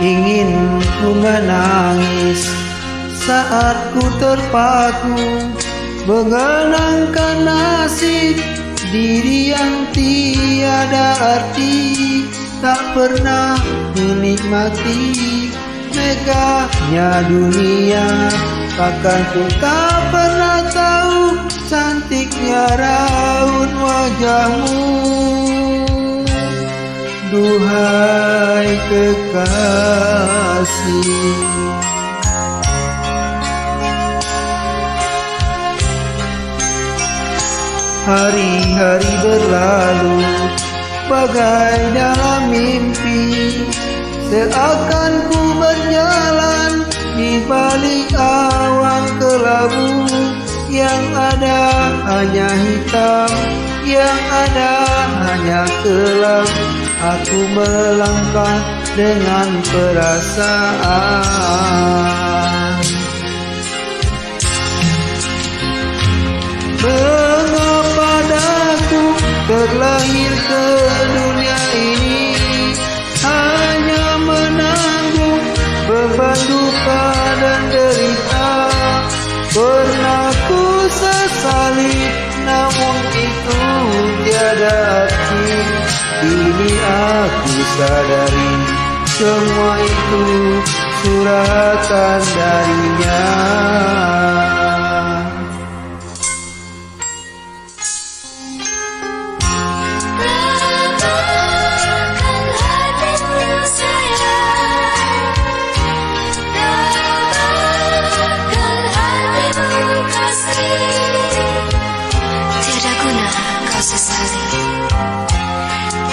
Ingin ku menangis saat ku terpaku mengenangkan nasib diri yang tiada arti, tak pernah menikmati megahnya dunia. Takkan ku tak pernah tahu cantiknya raut wajahmu, duhai kekasih. Hari-hari berlalu bagai dalam mimpi, seakan ku berjalan di balik awan kelabu. Yang ada hanya hitam, yang ada hanya kelam. Aku melangkah dengan perasaan. Mengapa daku terlahir ke dunia ini, hanya menanggung beban duka dan derita. Pernah ku sesali, namun itu tiada arti. Kini aku sadari semua itu suratan darinya.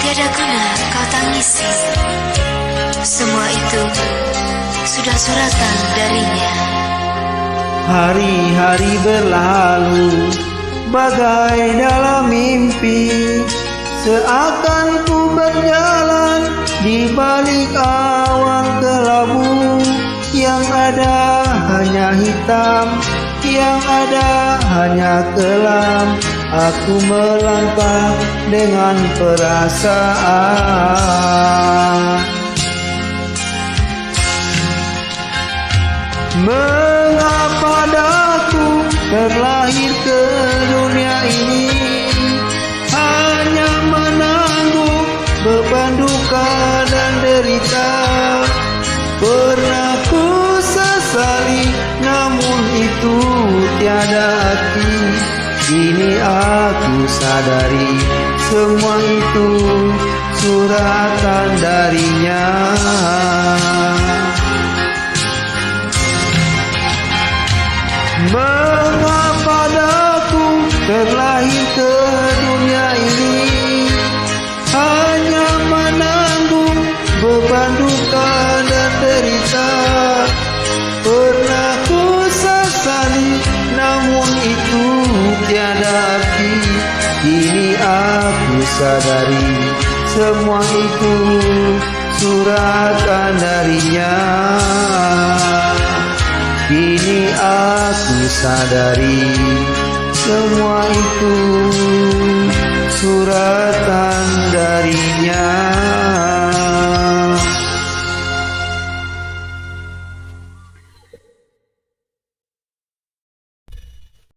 Tiada guna kau tangisi, semua itu sudah suratan darinya. Hari-hari berlalu bagai dalam mimpi, seakan ku berjalan di balik awan kelabu. Yang ada hanya hitam, yang ada hanya kelam. Aku melangkah dengan perasaan. Mengapa daku terlahir ke dunia ini, hanya menanggung beban duka dan derita. Pernah ku sesali, namun itu tiada arti. Kini aku sadari semua itu suratan darinya. Mengapa daku terlahir ke dunia ini, hanya menanggung beban duka dan derita. Pernah ku sesali, namun itu tiada arti. Kini aku sadari semua itu suratan darinya. Kini aku sadari semua itu suratan darinya.